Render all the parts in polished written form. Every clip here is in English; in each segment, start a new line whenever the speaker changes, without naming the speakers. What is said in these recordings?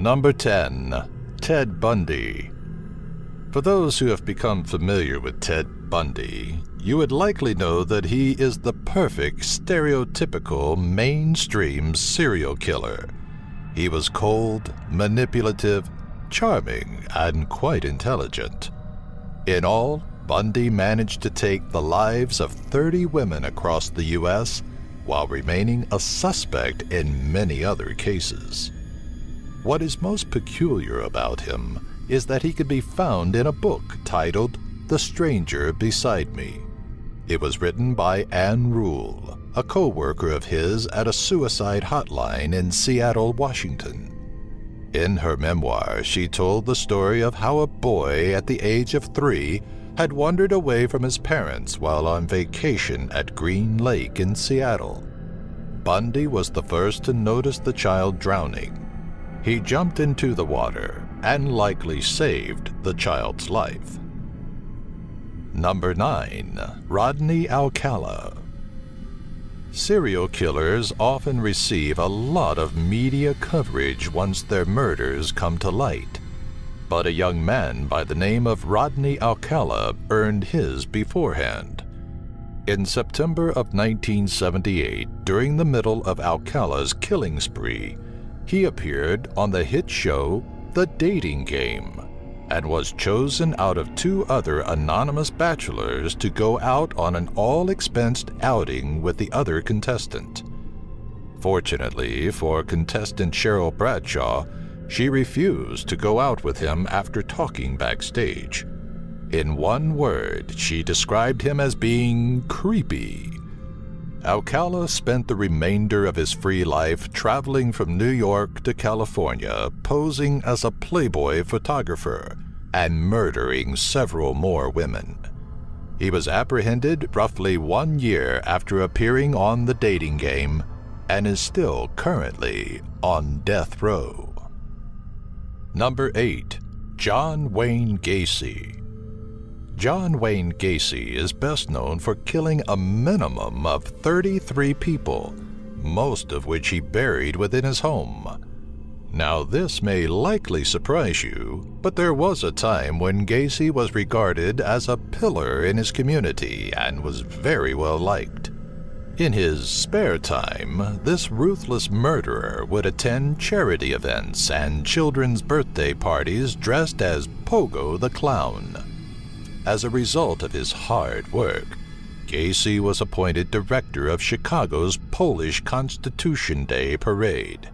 Number 10. Ted Bundy. For those who have become familiar with Ted Bundy, you would likely know that he is the perfect stereotypical mainstream serial killer. He was cold, manipulative, charming, and quite intelligent. In all, Bundy managed to take the lives of 30 women across the U.S. while remaining a suspect in many other cases. What is most peculiar about him is that he could be found in a book titled The Stranger Beside Me. It was written by Ann Rule, a co-worker of his at a suicide hotline in Seattle, Washington. In her memoir, she told the story of how a boy at the age of 3 had wandered away from his parents while on vacation at Green Lake in Seattle. Bundy was the first to notice the child drowning. He jumped into the water and likely saved the child's life. Number 9. Rodney Alcala. Serial killers often receive a lot of media coverage once their murders come to light. But a young man by the name of Rodney Alcala earned his beforehand. In September of 1978, during the middle of Alcala's killing spree, he appeared on the hit show The Dating Game and was chosen out of 2 other anonymous bachelors to go out on an all-expensed outing with the other contestant. Fortunately for contestant Cheryl Bradshaw, she refused to go out with him after talking backstage. In one word, she described him as being creepy. Alcala spent the remainder of his free life traveling from New York to California, posing as a Playboy photographer and murdering several more women. He was apprehended roughly 1 year after appearing on The Dating Game and is still currently on death row. Number 8. John Wayne Gacy. John Wayne Gacy is best known for killing a minimum of 33 people, most of which he buried within his home. Now, this may likely surprise you, but there was a time when Gacy was regarded as a pillar in his community and was very well liked. In his spare time, this ruthless murderer would attend charity events and children's birthday parties dressed as Pogo the Clown. As a result of his hard work, Gacy was appointed director of Chicago's Polish Constitution Day Parade.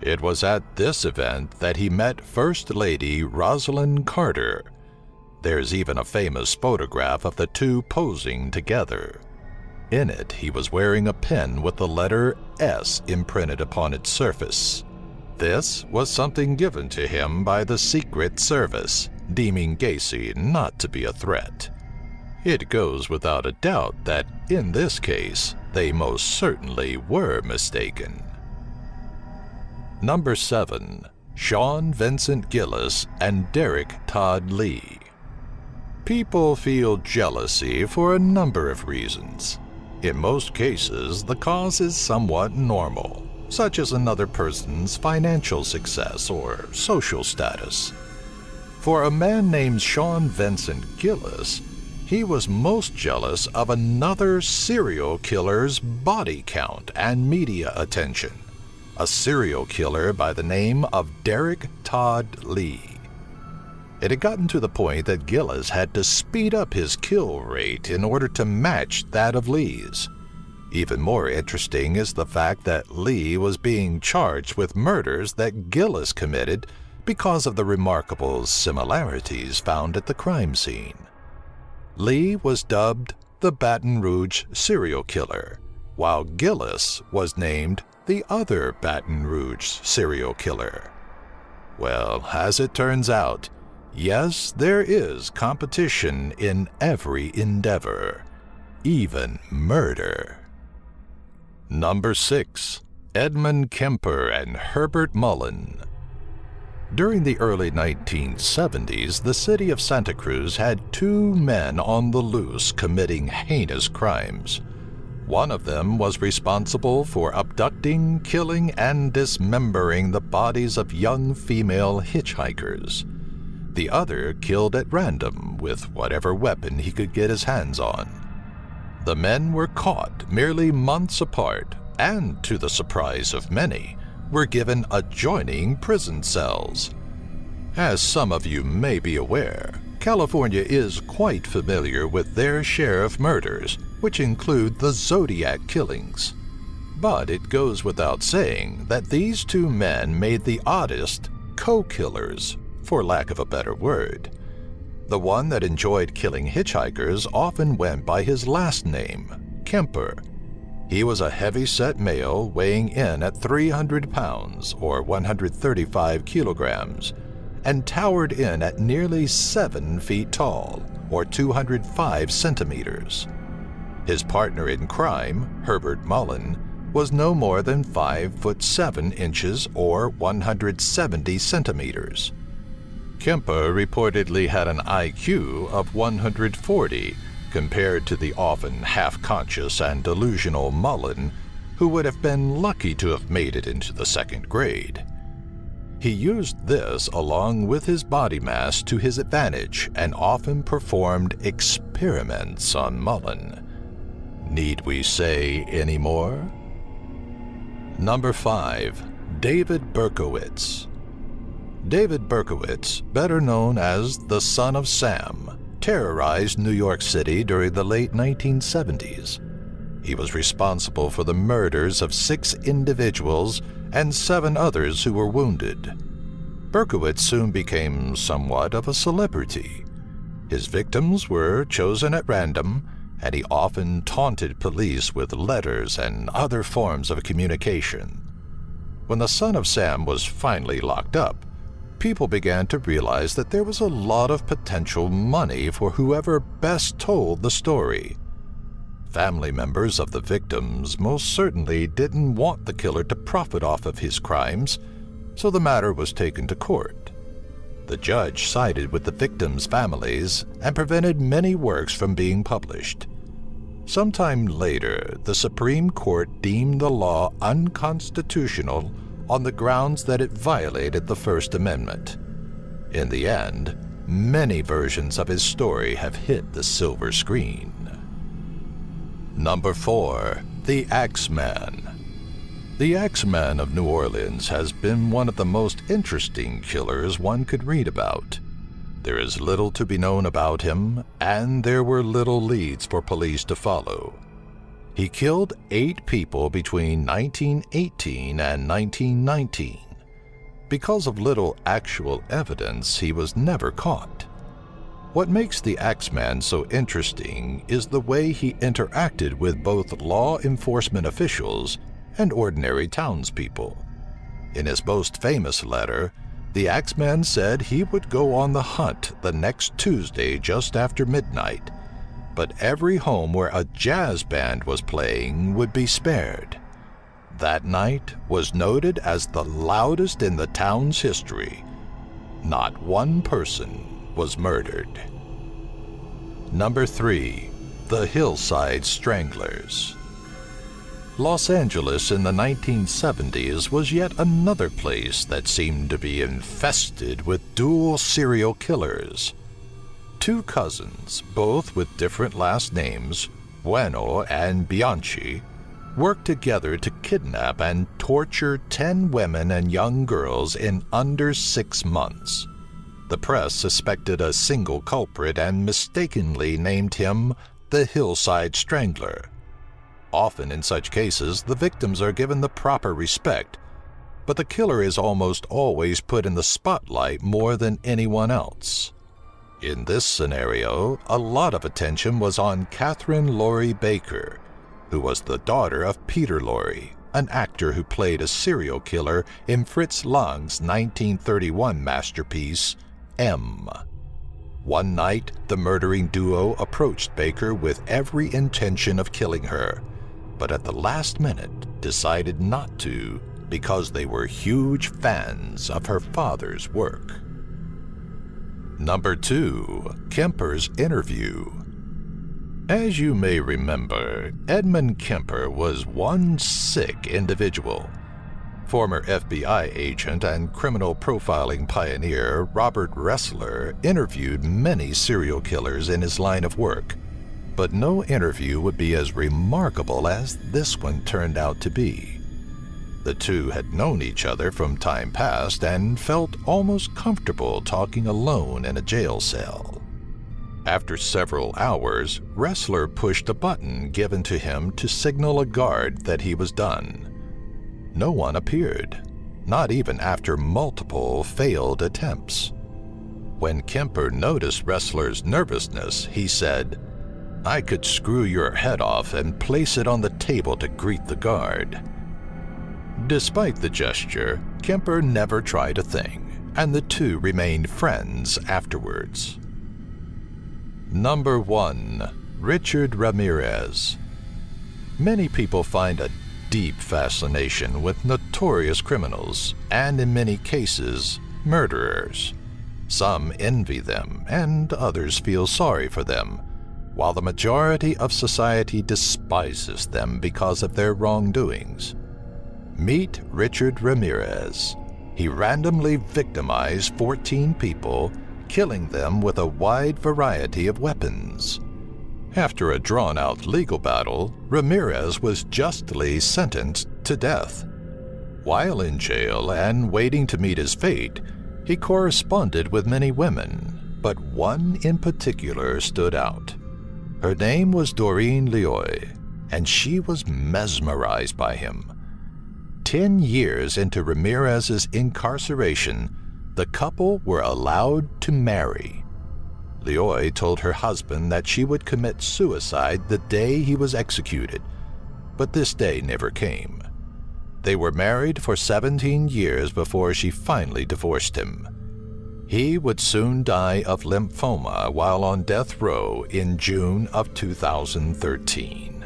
It was at this event that he met First Lady Rosalind Carter. There's even a famous photograph of the two posing together. In it, he was wearing a pen with the letter S imprinted upon its surface. This was something given to him by the Secret Service, deeming Gacy not to be a threat. It goes without a doubt that, in this case, they most certainly were mistaken. Number 7. Sean Vincent Gillis and Derek Todd Lee. People feel jealousy for a number of reasons. In most cases, the cause is somewhat normal, such as another person's financial success or social status. For a man named Sean Vincent Gillis, he was most jealous of another serial killer's body count and media attention, a serial killer by the name of Derek Todd Lee. It had gotten to the point that Gillis had to speed up his kill rate in order to match that of Lee's. Even more interesting is the fact that Lee was being charged with murders that Gillis committed because of the remarkable similarities found at the crime scene. Lee was dubbed the Baton Rouge serial killer, while Gillis was named the other Baton Rouge serial killer. Well, as it turns out, yes, there is competition in every endeavor, even murder. Number 6. Edmund Kemper and Herbert Mullen. During the early 1970s, the city of Santa Cruz had 2 men on the loose committing heinous crimes. One of them was responsible for abducting, killing, and dismembering the bodies of young female hitchhikers. The other killed at random with whatever weapon he could get his hands on. The men were caught merely months apart, and to the surprise of many, were given adjoining prison cells. As some of you may be aware, California is quite familiar with their share of murders, which include the Zodiac killings. But it goes without saying that these two men made the oddest co-killers, for lack of a better word. The one that enjoyed killing hitchhikers often went by his last name, Kemper. He was a heavy-set male weighing in at 300 pounds, or 135 kilograms, and towered in at nearly 7 feet tall, or 205 centimeters. His partner in crime, Herbert Mullen, was no more than 5'7" or 170 centimeters. Kemper reportedly had an IQ of 140, compared to the often half-conscious and delusional Mullen, who would have been lucky to have made it into the 2nd grade. He used this along with his body mass to his advantage and often performed experiments on Mullen. Need we say any more? Number 5. David Berkowitz. David Berkowitz, better known as the Son of Sam, terrorized New York City during the late 1970s. He was responsible for the murders of 6 individuals and 7 others who were wounded. Berkowitz soon became somewhat of a celebrity. His victims were chosen at random, and he often taunted police with letters and other forms of communication. When the Son of Sam was finally locked up, people began to realize that there was a lot of potential money for whoever best told the story. Family members of the victims most certainly didn't want the killer to profit off of his crimes, so the matter was taken to court. The judge sided with the victims' families and prevented many works from being published. Sometime later, the Supreme Court deemed the law unconstitutional on the grounds that it violated the First Amendment. In the end, many versions of his story have hit the silver screen. Number 4. The Axeman. The Axeman of New Orleans has been one of the most interesting killers one could read about. There is little to be known about him, and there were little leads for police to follow. He killed 8 people between 1918 and 1919. Because of little actual evidence, he was never caught. What makes the Axeman so interesting is the way he interacted with both law enforcement officials and ordinary townspeople. In his most famous letter, the Axeman said he would go on the hunt the next Tuesday just after midnight, but every home where a jazz band was playing would be spared. That night was noted as the loudest in the town's history. Not one person was murdered. Number 3. The Hillside Stranglers. Los Angeles in the 1970s was yet another place that seemed to be infested with dual serial killers. 2 cousins, both with different last names, Bueno and Bianchi, worked together to kidnap and torture 10 women and young girls in under 6 months. The press suspected a single culprit and mistakenly named him the Hillside Strangler. Often in such cases, the victims are given the proper respect, but the killer is almost always put in the spotlight more than anyone else. In this scenario, a lot of attention was on Catherine Laurie Baker, who was the daughter of Peter Lorre, an actor who played a serial killer in Fritz Lang's 1931 masterpiece, M. One night, the murdering duo approached Baker with every intention of killing her, but at the last minute decided not to because they were huge fans of her father's work. Number 2. Kemper's Interview. As you may remember, Edmund Kemper was one sick individual. Former FBI agent and criminal profiling pioneer Robert Ressler interviewed many serial killers in his line of work, but no interview would be as remarkable as this one turned out to be. The two had known each other from time past and felt almost comfortable talking alone in a jail cell. After several hours, Ressler pushed a button given to him to signal a guard that he was done. No one appeared, not even after multiple failed attempts. When Kemper noticed Ressler's nervousness, he said, "I could screw your head off and place it on the table to greet the guard." Despite the gesture, Kemper never tried a thing, and the two remained friends afterwards. Number 1. Richard Ramirez. Many people find a deep fascination with notorious criminals, and in many cases, murderers. Some envy them, and others feel sorry for them, while the majority of society despises them because of their wrongdoings. Meet Richard Ramirez. He randomly victimized 14 people, killing them with a wide variety of weapons. After a drawn-out legal battle, Ramirez was justly sentenced to death. While in jail and waiting to meet his fate, he corresponded with many women, but one in particular stood out. Her name was Doreen Leoy, and she was mesmerized by him. 10 years into Ramirez's incarceration, the couple were allowed to marry. Leoy told her husband that she would commit suicide the day he was executed, but this day never came. They were married for 17 years before she finally divorced him. He would soon die of lymphoma while on death row in June of 2013.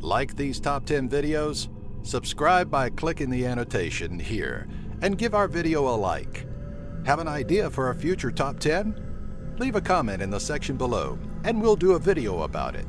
Like these top 10 videos? Subscribe by clicking the annotation here and give our video a like. Have an idea for a future top 10? Leave a comment in the section below and we'll do a video about it.